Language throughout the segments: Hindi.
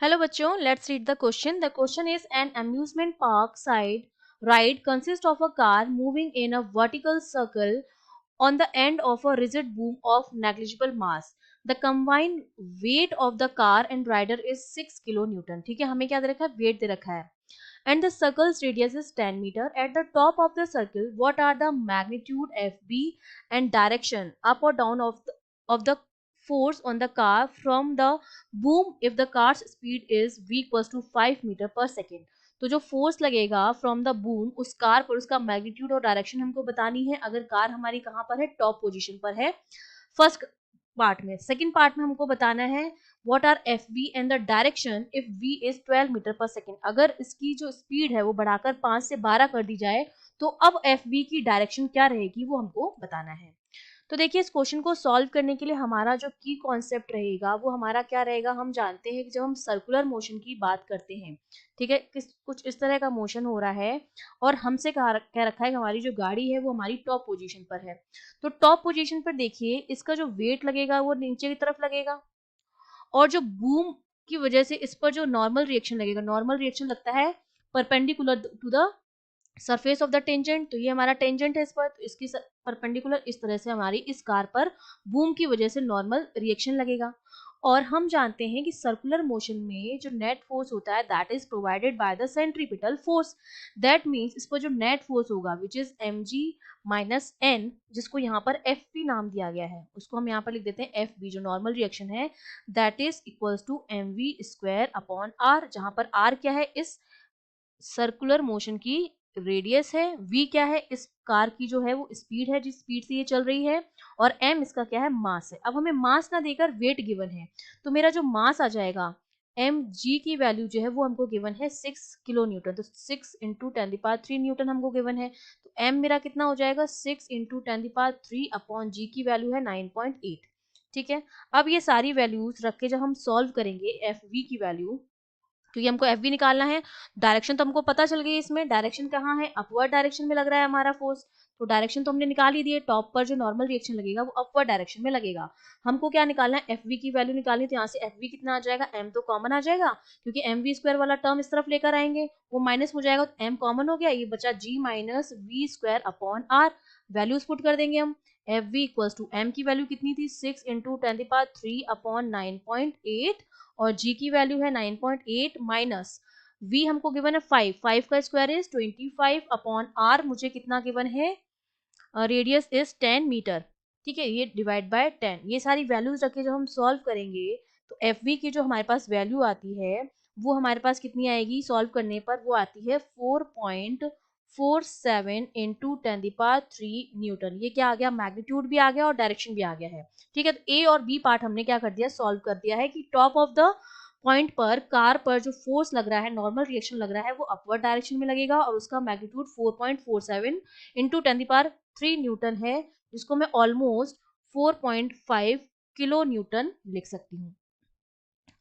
Hello बच्चों, let's read the question. The question is an amusement park side ride consists of a car moving in a vertical circle on the end of a rigid boom of negligible mass. The combined weight of the car and rider is 6 kilonewton. ठीक है, हमें क्या दे रखा है, वेट दे रखा है. And the circle's radius is 10 meter. At the top of the circle, what are the magnitude FB and direction up or down of the force on the car from the boom if the car's speed is v equals to 5 meter per second. तो जो फोर्स लगेगा फ्रॉम द बूम उस कार पर, उसका मैग्नीट्यूड और डायरेक्शन हमको बतानी है अगर कार हमारी कहाँ पर है, टॉप पोजीशन पर है फर्स्ट पार्ट में. सेकंड पार्ट में हमको बताना है what are F B and the direction if V is 12 meter पर सेकेंड. अगर इसकी जो स्पीड है वो बढ़ाकर 5 से 12 कर दी जाए तो अब एफ बी की डायरेक्शन क्या रहेगी वो हमको बताना है. तो देखिए, इस क्वेश्चन को सॉल्व करने के लिए हमारा जो की कॉन्सेप्ट रहेगा वो हमारा क्या रहेगा. हम जानते हैं कि जब हम सर्कुलर मोशन की बात करते हैं, ठीक है, कुछ इस तरह का मोशन हो रहा है और हमसे कह रखा है कि हमारी जो गाड़ी है वो हमारी टॉप पोजीशन पर है. तो टॉप पोजीशन पर देखिए इसका जो वेट लगेगा वो नीचे की तरफ लगेगा और जो बूम की वजह से इस पर जो नॉर्मल रिएक्शन लगेगा, नॉर्मल रिएक्शन लगता है perpendicular to the surface of the tangent. तो ये हमारा टेंजेंट है इस पर, तो इसकी परपेंडिकुलर इस तरह से हमारी इस कार पर बूम की वजह से नॉर्मल रिएक्शन लगेगा. और हम जानते हैं कि सर्कुलर मोशन में जो नेट फोर्स होता है that is provided by the centripetal force. That means इस पर जो नेट फोर्स होगा which is mg minus n, जिसको यहाँ पर fp नाम दिया गया है, उसको हम यहाँ पर लिख देते हैं fb, जो नॉर्मल रिएक्शन है that is equals to mv square upon r, जहां पर r क्या है, इस सर्कुलर मोशन की रेडियस है, v क्या है, इस कार की जो है वो स्पीड है जिस स्पीड से ये चल रही है, और m इसका क्या है, मास है. अब हमें मास ना देकर वेट गिवन है, तो मेरा जो मास आ जाएगा mg की वैल्यू जो है वो हमको गिवन है 6 किलो न्यूटन. तो 6 इंटू 10³ न्यूटन हमको गिवन है. तो m मेरा कितना हो जाएगा, 6 इंटू 10³ अपॉन g की वैल्यू है 9.8. ठीक है, अब ये सारी वैल्यूज रख के जब हम सॉल्व करेंगे एफ वी की वैल्यू, क्योंकि हमको एफ बी निकालना है. डायरेक्शन तो हमको पता चल गई, इसमें डायरेक्शन कहाँ है, अपवर्ड डायरेक्शन में लग रहा है हमारा फोर्स. तो डायरेक्शन तो हमने निकाल ही दिए, टॉप पर जो नॉर्मल रिएक्शन लगेगा वो अपवर्ड डायरेक्शन में लगेगा. हमको क्या निकालना है, एफ बी की वैल्यू निकालनी. तो यहाँ से एफ बी कितना आ जाएगा, एम तो कॉमन आ जाएगा क्योंकि एम वी स्क्वायर वाला टर्म इस तरफ लेकर आएंगे, वो माइनस हो जाएगा, तो एम कॉमन हो गया, ये बचा g minus we square upon r. Values put कर देंगे हम. F v equals to m की वैल्यू कितनी थी, 6 इंटू 10³ अपॉन 9.8 और g की वैल्यू है 9.8 माइनस v हमको गिवन है 5, 5 का स्क्वायर इज 25 अपॉन r मुझे कितना गिवन है, रेडियस इज 10 मीटर. ठीक है, ये डिवाइड बाय 10. ये सारी वैल्यूज रखे जब हम सॉल्व करेंगे तो एफ वी की जो हमारे पास वैल्यू आती है वो हमारे पास कितनी आएगी सॉल्व करने पर, वो आती है 4.47 इंटू 10³ न्यूटन. ये क्या आ गया, मैग्नीट्यूड भी आ गया और डायरेक्शन भी आ गया है. ठीक है, तो ए और बी पार्ट हमने क्या कर दिया, सॉल्व कर दिया है कि टॉप ऑफ द पॉइंट पर कार पर जो फोर्स लग रहा है, नॉर्मल रिएक्शन लग रहा है, वो अपवर्ड डायरेक्शन में लगेगा और उसका मैग्नीट्यूड 4.47 इंटू 10³ न्यूटन है, जिसको मैं ऑलमोस्ट 4.5 किलो न्यूटन लिख सकती हूँ.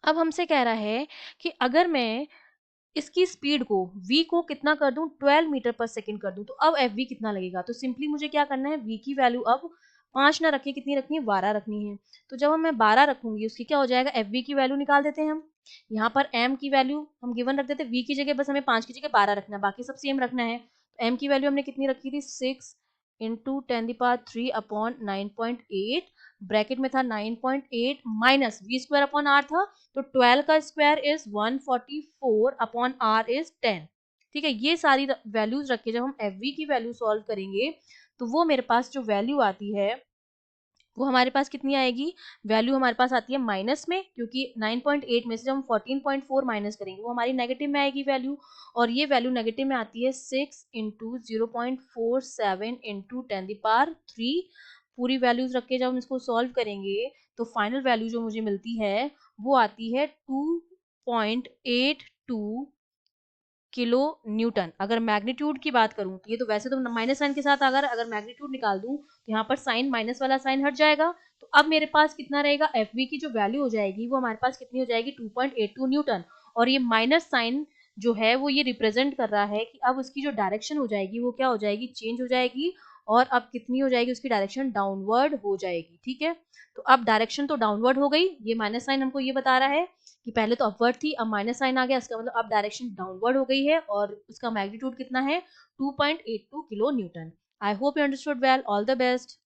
अब हमसे कह रहा है कि अगर मैं इसकी स्पीड को v को कितना कर दूं, 12 मीटर पर सेकंड कर दूं, तो अब एफ वी कितना लगेगा. तो सिंपली मुझे क्या करना है, v की वैल्यू अब 5 ना रखिए, कितनी रखनी है, 12 रखनी है. तो जब मैं 12 रखूंगी उसकी क्या हो जाएगा, एफ वी की वैल्यू निकाल देते हैं हम. यहाँ पर m की वैल्यू हम गिवन रख देते हैं, v की जगह बस हमें 5 की जगह 12 रखना है, बाकी सब सेम रखना है. तो m की वैल्यू हमने कितनी रखी थी, 6 इंटू 10³ अपॉन 9.8, ब्रैकेट में था 9.8 minus we square upon R था, तो 12 का square is 144 upon R is 10. ठीक है, ये सारी वैल्यूज रख के जब हम एफ वी की वैल्यू सॉल्व करेंगे तो वो मेरे पास जो वैल्यू आती है वो हमारे पास कितनी आएगी, वैल्यू हमारे पास आती है माइनस में, क्योंकि 9.8 में से जब हम 14.4 माइनस करेंगे वो हमारी नेगेटिव में आएगी वैल्यू, और ये वैल्यू नेगेटिव में आती है 6 इंटू 0.47 इंटू 10³ पूरी वैल्यूज रख के जब हम इसको सॉल्व करेंगे तो फाइनल वैल्यू जो मुझे मिलती है वो आती है 2.82 किलो न्यूटन. अगर मैग्नीट्यूड की बात करूं तो ये तो वैसे तो माइनस साइन के साथ, अगर मैग्नीट्यूड निकाल दूं तो यहाँ पर साइन माइनस वाला साइन हट जाएगा. तो अब मेरे पास कितना रहेगा, एफ वी की जो वैल्यू हो जाएगी वो हमारे पास कितनी हो जाएगी, 2.82 न्यूटन. और ये माइनस साइन जो है वो ये रिप्रेजेंट कर रहा है कि अब उसकी जो डायरेक्शन हो जाएगी वो क्या हो जाएगी, चेंज हो जाएगी, और अब कितनी हो जाएगी, उसकी डायरेक्शन डाउनवर्ड हो जाएगी। ठीक है, तो अब डायरेक्शन तो डाउनवर्ड हो गई, ये माइनस साइन हमको ये बता रहा है कि पहले तो अपवर्ड थी, अब माइनस साइन आ गया, इसका मतलब अब डायरेक्शन डाउनवर्ड हो गई है, और उसका मैग्नीट्यूड कितना है 2.82 kilo Newton. I hope you understood well, all the best.